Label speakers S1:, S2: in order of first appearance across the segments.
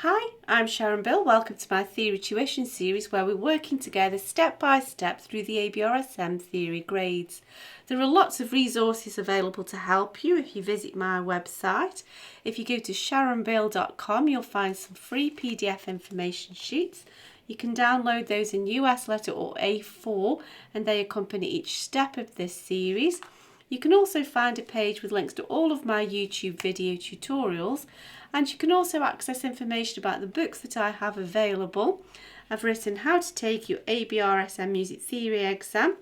S1: Hi, I'm Sharon Bill. Welcome to my Theory Tuition series where we're working together step by step through the ABRSM Theory grades. There are lots of resources available to help you if you visit my website. If you go to sharonbill.com, you'll find some free PDF information sheets. You can download those in US letter or A4 and they accompany each step of this series. You can also find a page with links to all of my YouTube video tutorials, and you can also access information about the books that I have available. I've written How to Take Your ABRSM Music Theory exam,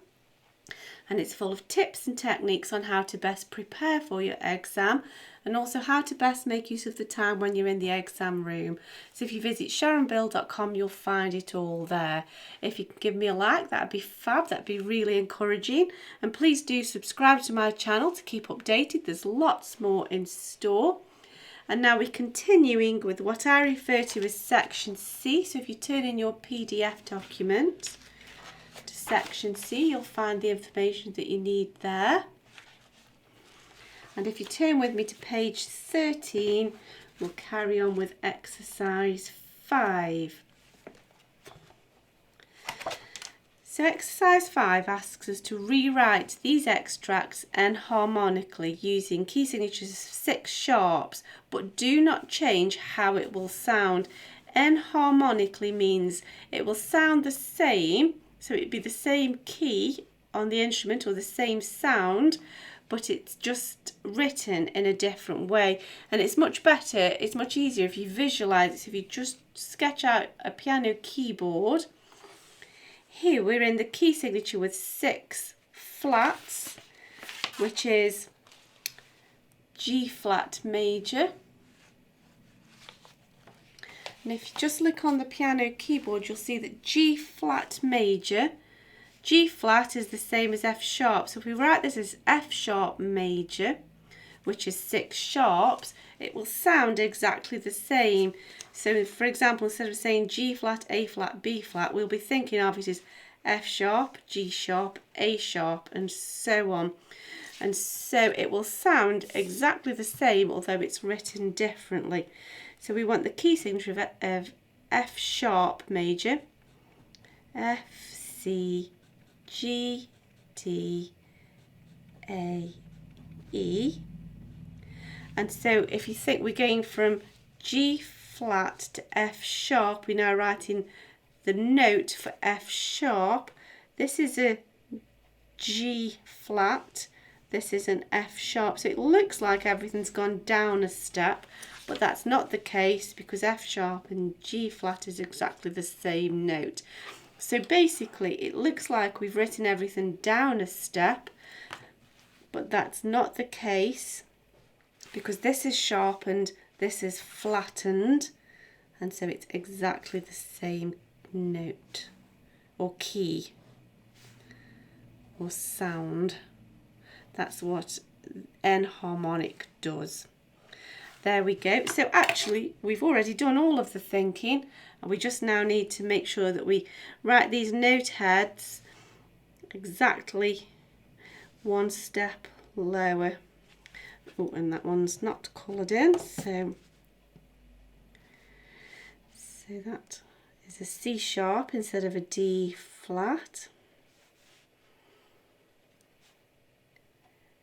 S1: and it's full of tips and techniques on how to best prepare for your exam and also how to best make use of the time when you're in the exam room. So if you visit sharonbill.com, you'll find it all there. If you can give me a like, that'd be fab, that'd be really encouraging. And please do subscribe to my channel to keep updated. There's lots more in store. And now we're continuing with what I refer to as section C. So if you turn in your PDF document to section C, you'll find the information that you need there. And if you turn with me to page 13, we'll carry on with exercise 5. So exercise 5 asks us to rewrite these extracts enharmonically using key signatures of 6 sharps, but do not change how it will sound. Enharmonically means it will sound the same, so it'd be the same key on the instrument or the same sound, but it's just written in a different way. And it's much better, it's much easier if you visualize it. So if you just sketch out a piano keyboard. Here we're in the key signature with 6 flats, which is G flat major. And if you just look on the piano keyboard, you'll see that G flat major, G flat is the same as F sharp. So if we write this as F sharp major, which is 6 sharps, it will sound exactly the same. So for example, instead of saying G flat, A flat, B flat, we'll be thinking of it as F sharp, G sharp, A sharp, and so on. And so it will sound exactly the same, although it's written differently. So we want the key signature of F sharp major, F, C, G, D, A, E. And so if you think we're going from G flat to F sharp, we're now writing the note for F sharp. This is a G flat, this is an F sharp. So it looks like everything's gone down a step, but that's not the case because F sharp and G flat is exactly the same note. So basically it looks like we've written everything down a step, but that's not the case because this is sharpened, this is flattened, and so it's exactly the same note or key or sound. That's what enharmonic does. There we go. So actually we've already done all of the thinking, and we just now need to make sure that we write these note heads exactly one step lower. Oh, and that one's not coloured in, so that is a C sharp instead of a D flat.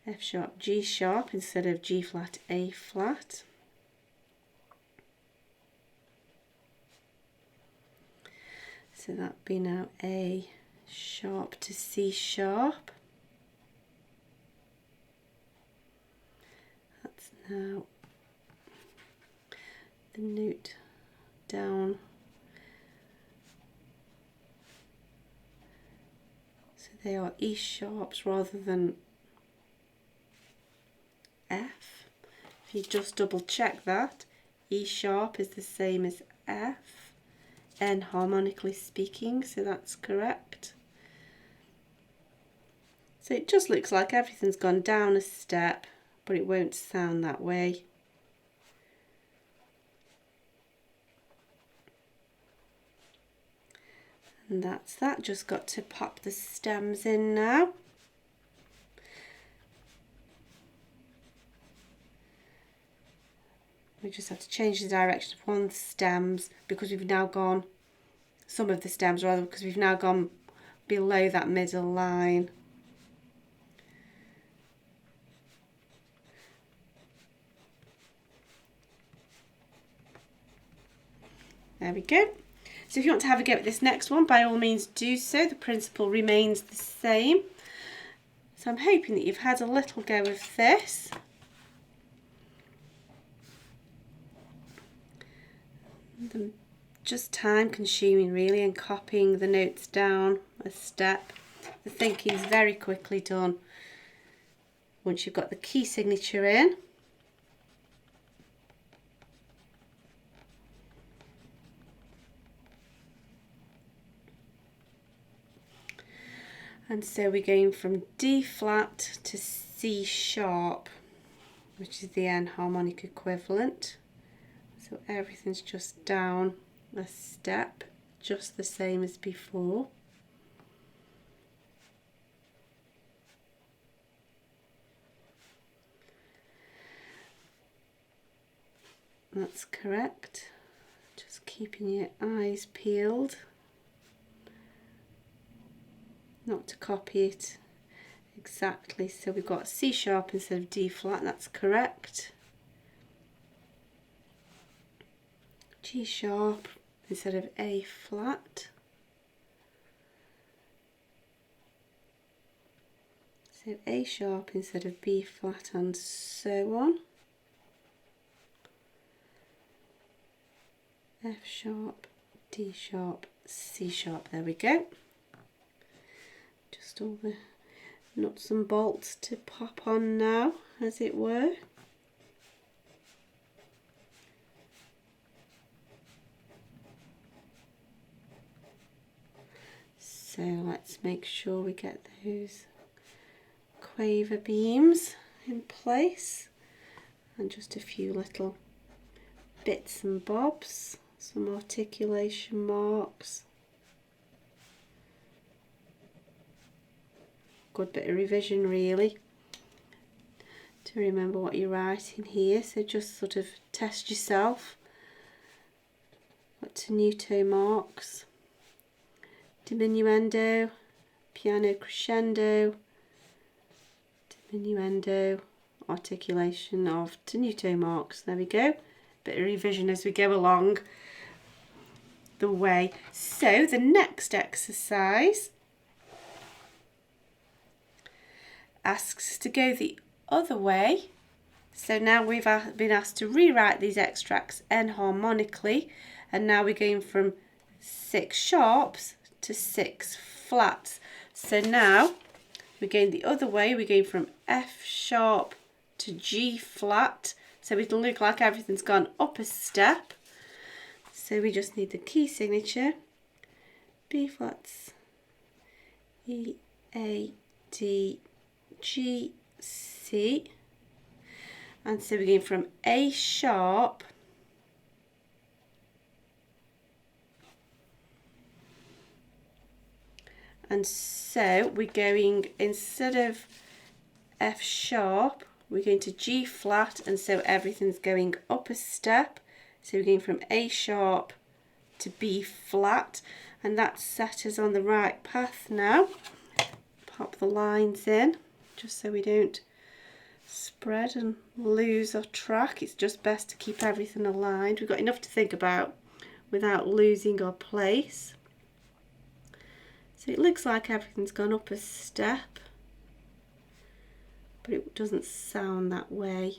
S1: F sharp, G sharp instead of G flat, A flat. So that'd be now A sharp to C sharp. That's now the note down. So they are E sharps rather than F. If you just double check that, E sharp is the same as F, enharmonically speaking, so that's correct. So it just looks like everything's gone down a step, but it won't sound that way. And that's that, just got to pop the stems in now. We just have to change the direction of one of the stems because we've now gone, some of the stems rather, because we've now gone below that middle line. There we go. So if you want to have a go at this next one, by all means do so. The principle remains the same. So I'm hoping that you've had a little go of this. Just time consuming really, and copying the notes down a step. The thinking is very quickly done once you've got the key signature in. And so we're going from D flat to C sharp, which is the enharmonic equivalent. So everything's just down a step, just the same as before. That's correct. Just keeping your eyes peeled, not to copy it exactly. So we've got C sharp instead of D flat, that's correct. G sharp instead of A flat. So A sharp instead of B flat, and so on. F sharp, D sharp, C sharp, there we go. Just all the nuts and bolts to pop on now, as it were. So let's make sure we get those quaver beams in place, and just a few little bits and bobs, some articulation marks. Good bit of revision really to remember what you're writing here, so just sort of test yourself. Got tenuto marks, diminuendo, piano crescendo, diminuendo, articulation of tenuto marks. There we go. Bit of revision as we go along the way. So the next exercise asks us to go the other way. So now we've been asked to rewrite these extracts enharmonically, and now we're going from 6 sharps to 6 flats. So now we're going the other way, we're going from F sharp to G flat, so it'll look like everything's gone up a step. So we just need the key signature, B flats, E, A, D, G, C, and so we're going from A sharp and so we're going, instead of F sharp, we're going to G flat, and so everything's going up a step. So we're going from A sharp to B flat, and that's set us on the right path now. Pop the lines in, just so we don't spread and lose our track. It's just best to keep everything aligned. We've got enough to think about without losing our place. So it looks like everything's gone up a step, but it doesn't sound that way.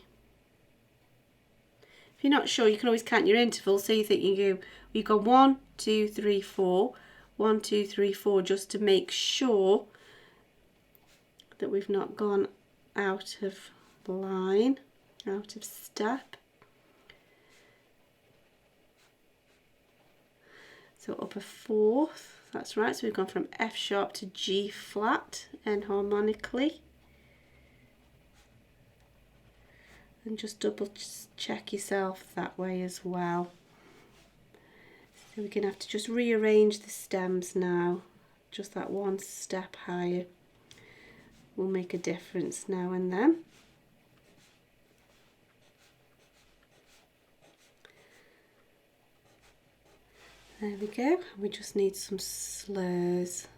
S1: If you're not sure, you can always count your intervals. So you think you go 1, 2, 3, 4, 1, 2, 3, 4, just to make sure that we've not gone out of line, out of step. So up a fourth, that's right. So we've gone from F sharp to G flat enharmonically. And just double check yourself that way as well. So we're going to have to just rearrange the stems now. Just that one step higher will make a difference now and then. There we go. We just need some slurs.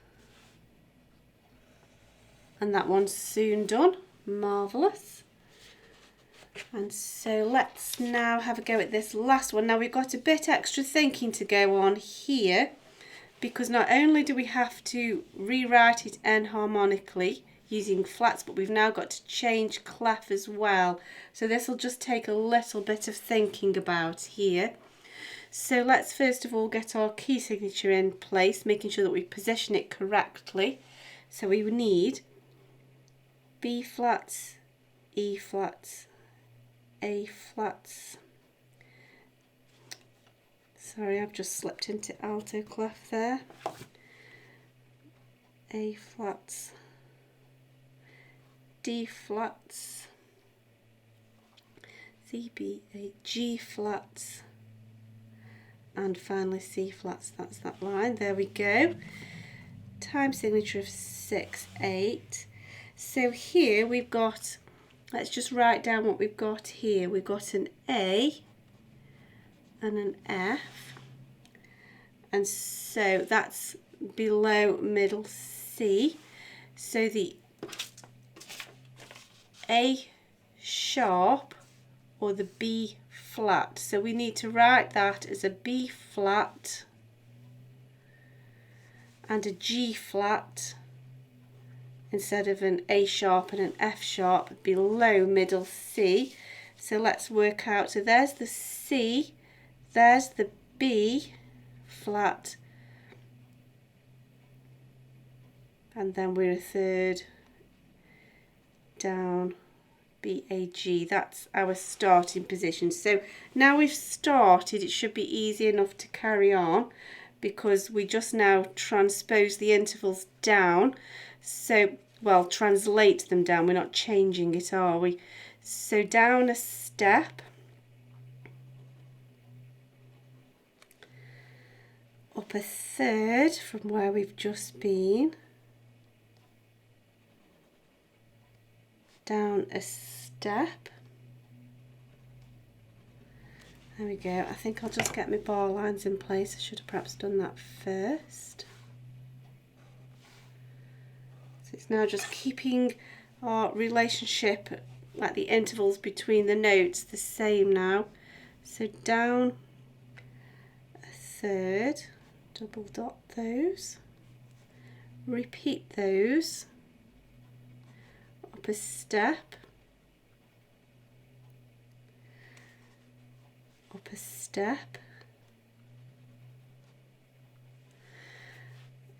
S1: And that one's soon done. Marvellous. And so let's now have a go at this last one. Now we've got a bit extra thinking to go on here, because not only do we have to rewrite it enharmonically using flats, but we've now got to change clef as well. So this will just take a little bit of thinking about here. So let's first of all get our key signature in place, making sure that we position it correctly. So we need B flats, E flats, A flats. Sorry, I've just slipped into alto clef there. A flats, D flats, C, B, A, G flats, and finally C flats. That's that line. There we go. Time signature of 6, 8. So here we've got, let's just write down what we've got here. We've got an A and an F, and so that's below middle C. So the A sharp or the B flat. So we need to write that as a B flat and a G flat instead of an A sharp and an F sharp below middle C. So let's work out. So there's the C, there's the B flat, and then we're a third down, B, A, G. That's our starting position. So now we've started, it should be easy enough to carry on, because we just now transpose the intervals down. So, well, translate them down. We're not changing it, are we? So down a step, up a third from where we've just been, down a step. There we go. I think I'll just get my bar lines in place. I should have perhaps done that first. So it's now just keeping our relationship, like the intervals between the notes, the same now. So down a third, double dot those, repeat those, up a step, up a step,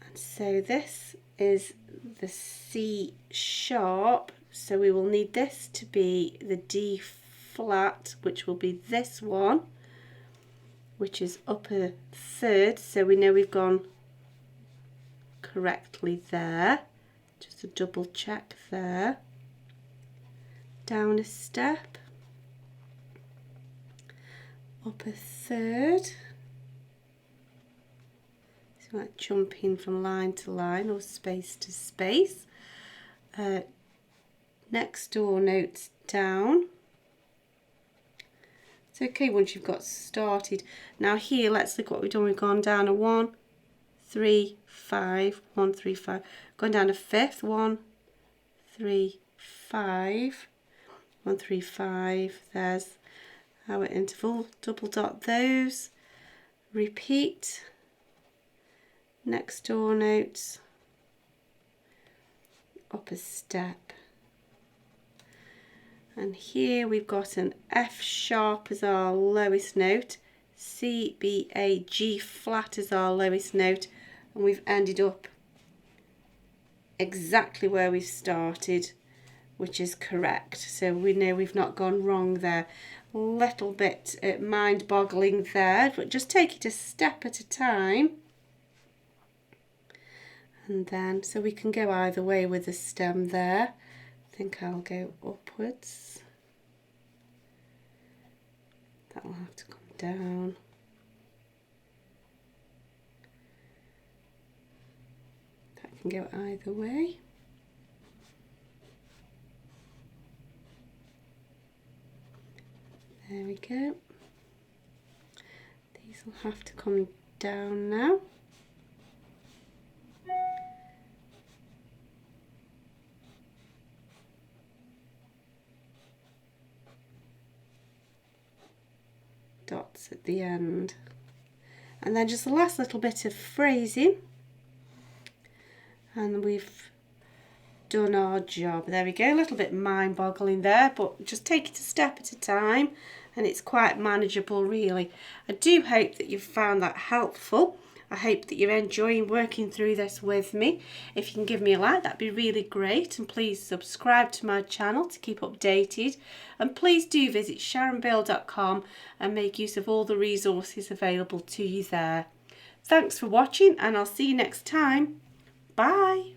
S1: and so this is the C sharp, so we will need this to be the D flat, which will be this one, which is up a third, so we know we've gone correctly there. Just a double check there. Down a step, up a third, so like jumping from line to line or space to space. Next door notes down. It's okay once you've got started. Now here, let's look what we've done. We've gone down a 1, 3, 5, 1, 3, 5. Gone down a fifth, 1, 3, 5, 1, 3, 5. There's our interval. Double dot those. Repeat. Next door notes. Up a step. And here we've got an F sharp as our lowest note, C, B, A, G flat as our lowest note, and we've ended up exactly where we started, which is correct. So we know we've not gone wrong there. A little bit mind-boggling there, but just take it a step at a time. And then, so we can go either way with the stem there. I think I'll go upwards. That will have to come down. That can go either way. There we go. These will have to come down now. Dots at the end. And then just the last little bit of phrasing. And we've done our job. There we go, a little bit mind-boggling there, but just take it a step at a time and it's quite manageable really. I do hope that you've found that helpful. I hope that you're enjoying working through this with me. If you can give me a like, that'd be really great, and please subscribe to my channel to keep updated, and please do visit sharonbill.com and make use of all the resources available to you there. Thanks for watching, and I'll see you next time. Bye.